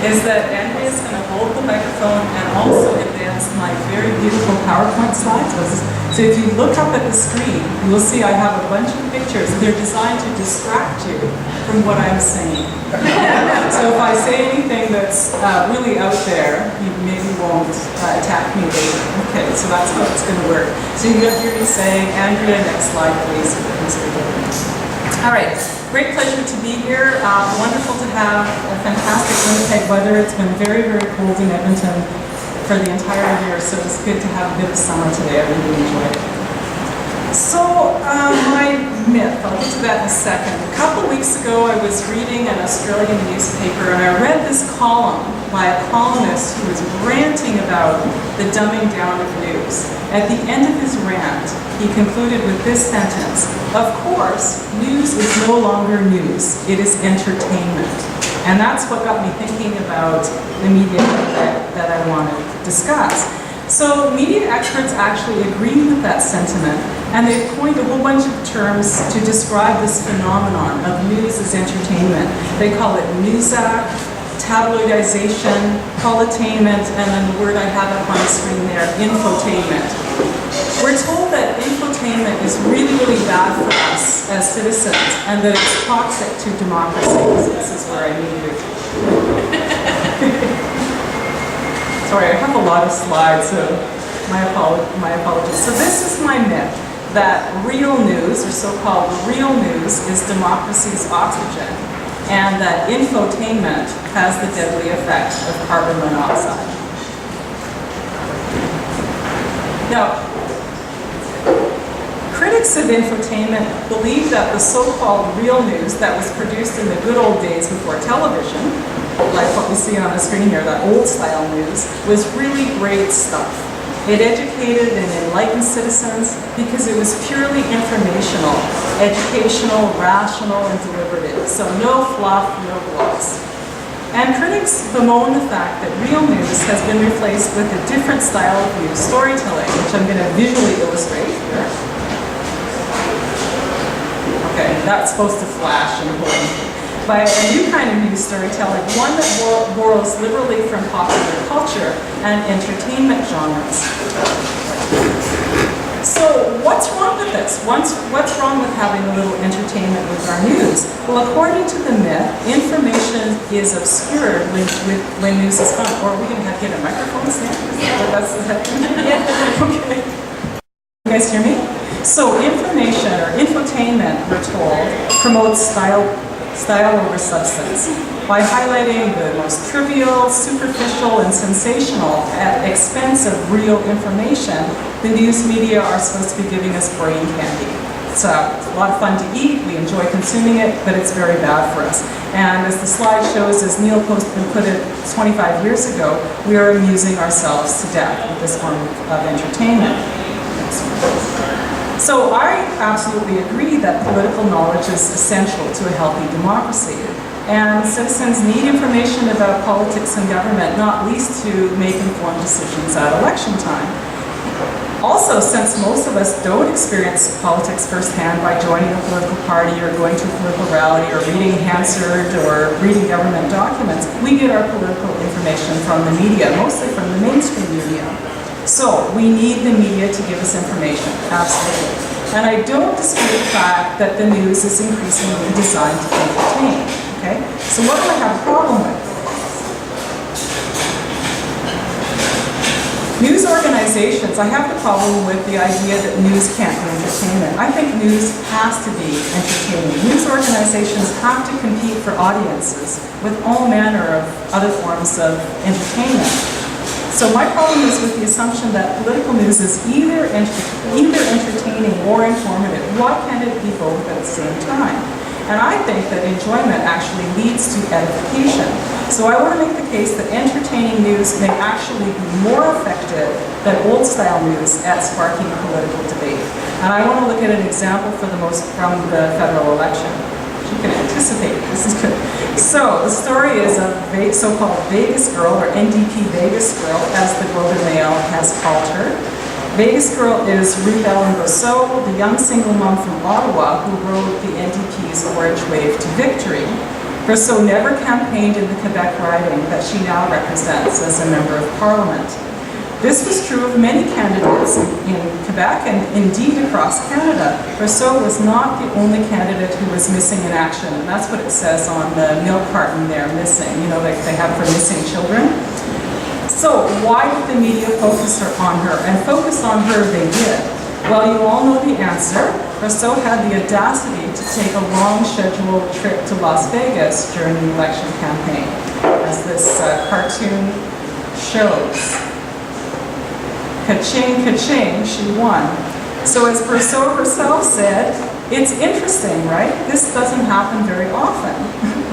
is that Andrea is going to hold the microphone and also advance my very beautiful PowerPoint slides. So if you look up at the screen, you will see I have a bunch of pictures. They're designed to distract you from what I'm saying. So if I say anything that's really out there, you maybe won't attack me later. Okay, so that's how it's going to work. So you're going to hear me saying, Andrea, next slide, please. All right. Great pleasure to be here. Wonderful to have a fantastic Winnipeg weather. It's been very, very cold in Edmonton for the entire year, so it's good to have a bit of summer today. I really enjoyed it. So, my myth, I'll get to that in a second. A couple of weeks ago, I was reading an Australian newspaper, and I read this column by a columnist who was ranting about the dumbing down of news. At the end of his rant, he concluded with this sentence: of course, news is no longer news, it is entertainment. And that's what got me thinking about the media that I want to discuss. So media experts actually agree with that sentiment, and they've coined a whole bunch of terms to describe this phenomenon of news as entertainment. They call it newsac, tabloidization, politainment, and then the word I have up on the screen there, infotainment. We're told that infotainment is really, really bad for us as citizens, and that it's toxic to democracy. This is where I needed it. Sorry, I have a lot of slides, so my apologies. So this is my myth, that real news, or so-called real news, is democracy's oxygen, and that infotainment has the deadly effect of carbon monoxide. Now, critics of infotainment believe that the so-called real news that was produced in the good old days before television, like what we see on the screen here, that old-style news, was really great stuff. It educated and enlightened citizens because it was purely informational, educational, rational, and deliberative. So no fluff, no gloss. And critics bemoan the fact that real news has been replaced with a different style of news storytelling, which I'm going to visually illustrate here. Okay, that's supposed to flash and boom. By a new kind of news storytelling, one that borrows liberally from popular culture and entertainment genres. So what's wrong with this? What's wrong with having a little entertainment with our news? Well, according to the myth, information is obscured when news is fun. Or are we going to have to get a microphone stand? Yeah. Okay. You guys hear me? So information, or infotainment, we're told, promotes style over substance by highlighting the most trivial, superficial, and sensational at expense of real information. The news media are supposed to be giving us brain candy. It's a lot of fun to eat, we enjoy consuming it, but it's very bad for us. And as the slide shows, as Neil Postman put it 25 years ago, we are amusing ourselves to death with this form of entertainment. So I absolutely agree that political knowledge is essential to a healthy democracy. And citizens need information about politics and government, not least to make informed decisions at election time. Also, since most of us don't experience politics firsthand by joining a political party or going to a political rally or reading Hansard or reading government documents, we get our political information from the media, mostly from the mainstream media. So we need the media to give us information, absolutely. And I don't dispute the fact that the news is increasingly designed to entertain, okay? So what do I have a problem with? News organizations, I have the problem with the idea that news can't be entertainment. I think news has to be entertaining. News organizations have to compete for audiences with all manner of other forms of entertainment. So my problem is with the assumption that political news is either entertaining or informative. Why can't it be both at the same time? And I think that enjoyment actually leads to edification. So I want to make the case that entertaining news may actually be more effective than old-style news at sparking political debate. And I want to look at an example from the federal election. You can anticipate, this is good. So the story is a so-called Vegas girl, or NDP Vegas girl, as the Globe and Mail has called her. Vegas girl is Ruth Ellen Rousseau, the young single mom from Ottawa who rode the NDP's Orange Wave to victory. Brosseau never campaigned in the Quebec riding that she now represents as a member of Parliament. This was true of many candidates in Quebec and indeed across Canada. Brosseau was not the only candidate who was missing in action, and that's what it says on the milk carton there, missing, you know, like they have for missing children. So why did the media focus on her? And focus on her they did. Well, you all know the answer. Brosseau had the audacity to take a long scheduled trip to Las Vegas during the election campaign, as this cartoon shows. Ka-ching, ka-ching, she won. So as Brosseau herself said, it's interesting, right? This doesn't happen very often.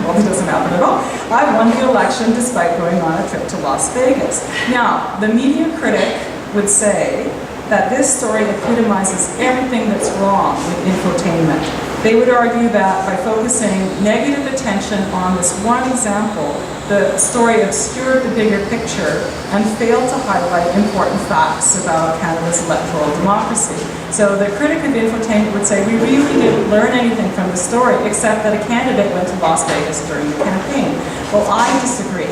Well, it doesn't happen at all. I won the election despite going on a trip to Las Vegas. Now, the media critic would say that this story epitomizes everything that's wrong with infotainment. They would argue that by focusing negative attention on this one example, the story obscured the bigger picture and failed to highlight important facts about Canada's electoral democracy. So the critic of infotainment would say, we really didn't learn anything from the story except that a candidate went to Las Vegas during the campaign. Well, I disagree.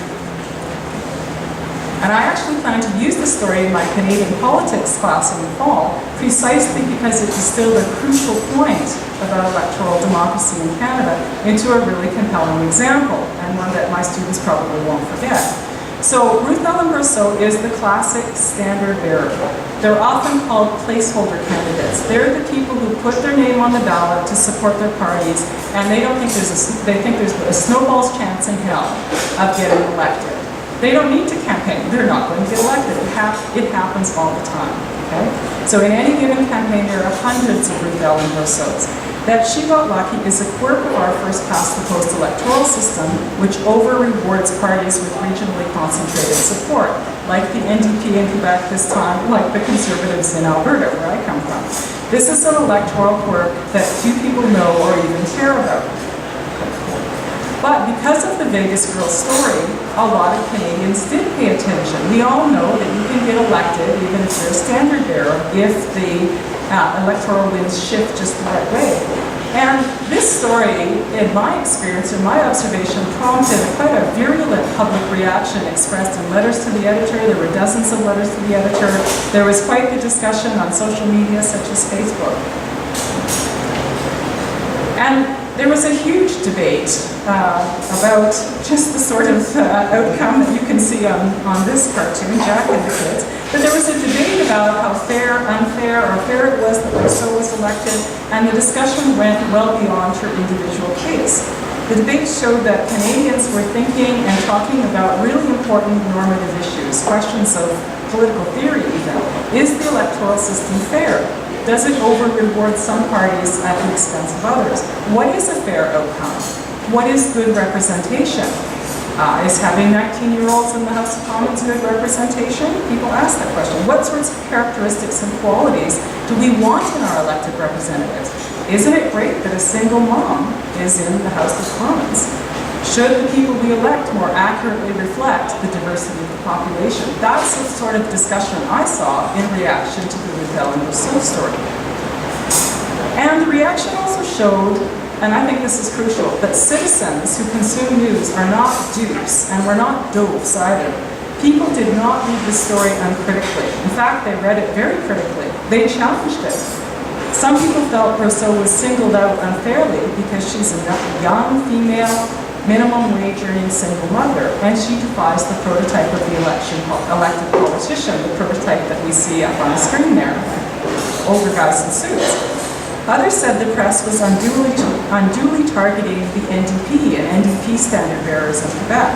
And I actually plan to use this story in my Canadian politics class in the fall, precisely because it distilled a crucial point about electoral democracy in Canada into a really compelling example, and one that my students probably won't forget. So Ruth Ellen Brosseau is the classic standard bearer. They're often called placeholder candidates. They're the people who put their name on the ballot to support their parties, and they think there's a snowball's chance in hell of getting elected. They don't need to campaign. They're not going to get elected. It happens all the time. Okay? So in any given campaign, there are hundreds of Ruth Ellen Brosseaus. That she got lucky is a quirk of our first-past-the-post electoral system, which over-rewards parties with regionally concentrated support, like the NDP in Quebec this time, like the Conservatives in Alberta, where I come from. This is an electoral quirk that few people know or even care about. But because of the Vegas girl story, a lot of Canadians did pay attention. We all know that you can get elected, even if you're a standard bearer, if the electoral winds shift just the right way. And this story, in my experience, in my observation, prompted quite a virulent public reaction expressed in letters to the editor. There were dozens of letters to the editor. There was quite the discussion on social media, such as Facebook. And there was a huge debate about just the sort of outcome that you can see on this cartoon, Jack and the kids. But there was a debate about how fair, unfair, or fair it was that Brosseau was elected, and the discussion went well beyond her individual case. The debate showed that Canadians were thinking and talking about really important normative issues, questions of political theory even. Is the electoral system fair? Does it over-reward some parties at the expense of others? What is a fair outcome? What is good representation? Is having 19-year-olds in the House of Commons good representation? People ask that question. What sorts of characteristics and qualities do we want in our elected representatives? Isn't it great that a single mom is in the House of Commons? Should the people we elect more accurately reflect the diversity of the population? That's the sort of discussion I saw in reaction to the Ruth Ellen Brosseau story. And the reaction also showed, and I think this is crucial, that citizens who consume news are not dupes, and we're not dopes either. People did not read the story uncritically. In fact, they read it very critically. They challenged it. Some people felt Brosseau was singled out unfairly because she's a young female, minimum wage earning single mother, and she defies the prototype of the elected politician, the prototype that we see up on the screen there, older guys in suits. Others said the press was unduly targeting the NDP and NDP standard bearers in Quebec.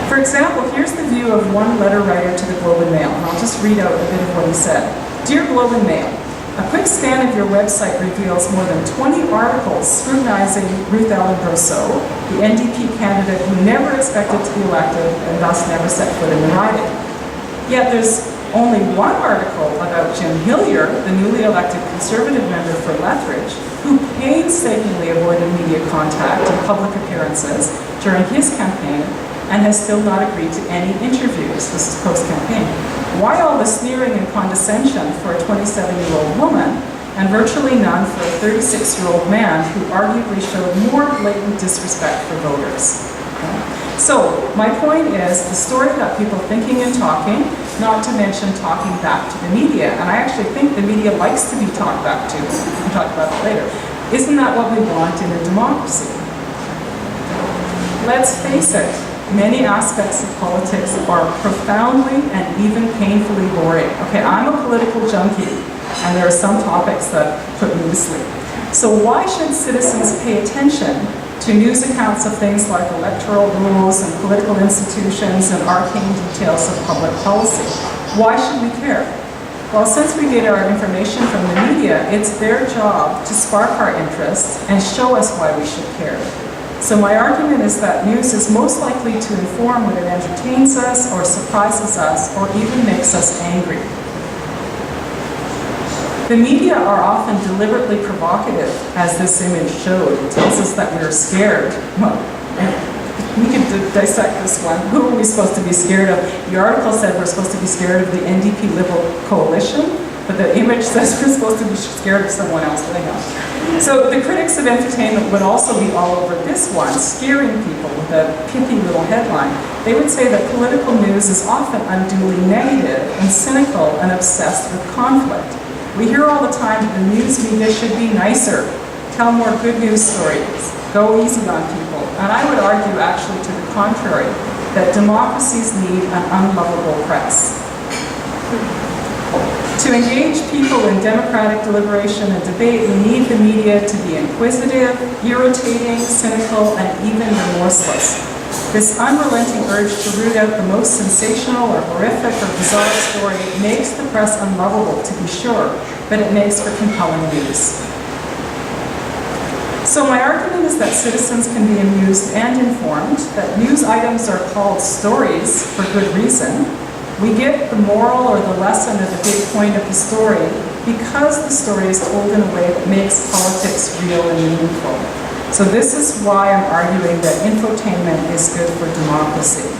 For example, here's the view of one letter writer to the Globe and Mail, and I'll just read out a bit of what he said. Dear Globe and Mail, a quick scan of your website reveals more than 20 articles scrutinizing Ruth Ellen Brosseau, the NDP candidate who never expected to be elected and thus never set foot in the riding. Yet there's only one article about Jim Hillier, the newly elected Conservative member for Lethbridge, who painstakingly avoided media contact and public appearances during his campaign and has still not agreed to any interviews. This is post-campaign. Why all the sneering and condescension for a 27-year-old woman and virtually none for a 36-year-old man who arguably showed more blatant disrespect for voters. So, my point is, the story got people thinking and talking, not to mention talking back to the media. And I actually think the media likes to be talked back to. We'll talk about it later. Isn't that what we want in a democracy? Let's face it, many aspects of politics are profoundly and even painfully boring. Okay, I'm a political junkie, and there are some topics that put me to sleep. So why should citizens pay attention to news accounts of things like electoral rules and political institutions and arcane details of public policy? Why should we care? Well, since we get our information from the media, it's their job to spark our interest and show us why we should care. So my argument is that news is most likely to inform when it entertains us or surprises us or even makes us angry. The media are often deliberately provocative, as this image showed. It tells us that we're scared. Well, we can dissect this one. Who are we supposed to be scared of? The article said we're supposed to be scared of the NDP Liberal coalition, but the image says we're supposed to be scared of someone else. So the critics of entertainment would also be all over this one, scaring people with a pithy little headline. They would say that political news is often unduly negative and cynical and obsessed with conflict. We hear all the time that the news media should be nicer, tell more good news stories, go easy on people. And I would argue actually to the contrary, that democracies need an unlovable press. To engage people in democratic deliberation and debate, we need the media to be inquisitive, irritating, cynical, and even remorseless. This unrelenting urge to root out the most sensational or horrific or bizarre story makes the press unlovable, to be sure, but it makes for compelling news. So my argument is that citizens can be amused and informed, that news items are called stories for good reason. We get the moral or the lesson or the big point of the story because the story is told in a way that makes politics real and meaningful. So this is why I'm arguing that infotainment is good for democracy.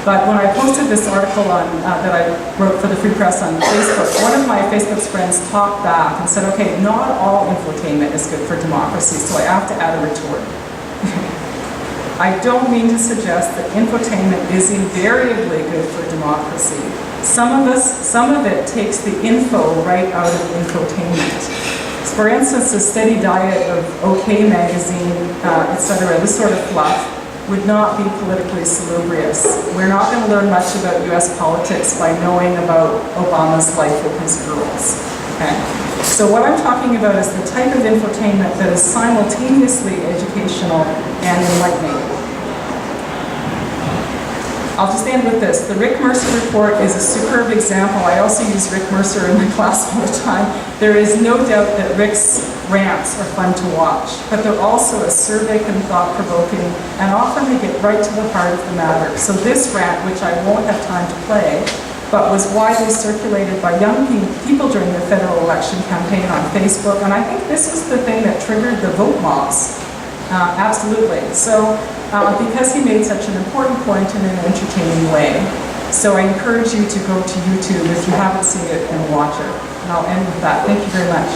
But when I posted this article on, that I wrote for the Free Press on Facebook, one of my Facebook's friends talked back and said, okay, not all infotainment is good for democracy, so I have to add a retort. I don't mean to suggest that infotainment is invariably good for democracy. Some of it takes the info right out of infotainment. For instance, a steady diet of OK magazine, etc., this sort of fluff, would not be politically salubrious. We're not going to learn much about US politics by knowing about Obama's life with his girls. Okay? So what I'm talking about is the type of infotainment that is simultaneously educational and enlightening. I'll just end with this. The Rick Mercer report is a superb example. I also use Rick Mercer in my class all the time. There is no doubt that Rick's rants are fun to watch, but they're also acerbic and thought-provoking, and often they get right to the heart of the matter. So this rant, which I won't have time to play, but was widely circulated by young people during the federal election campaign on Facebook, and I think this is the thing that triggered the vote mobs. Absolutely. So because he made such an important point in an entertaining way. So I encourage you to go to YouTube if you haven't seen it and watch it. And I'll end with that. Thank you very much.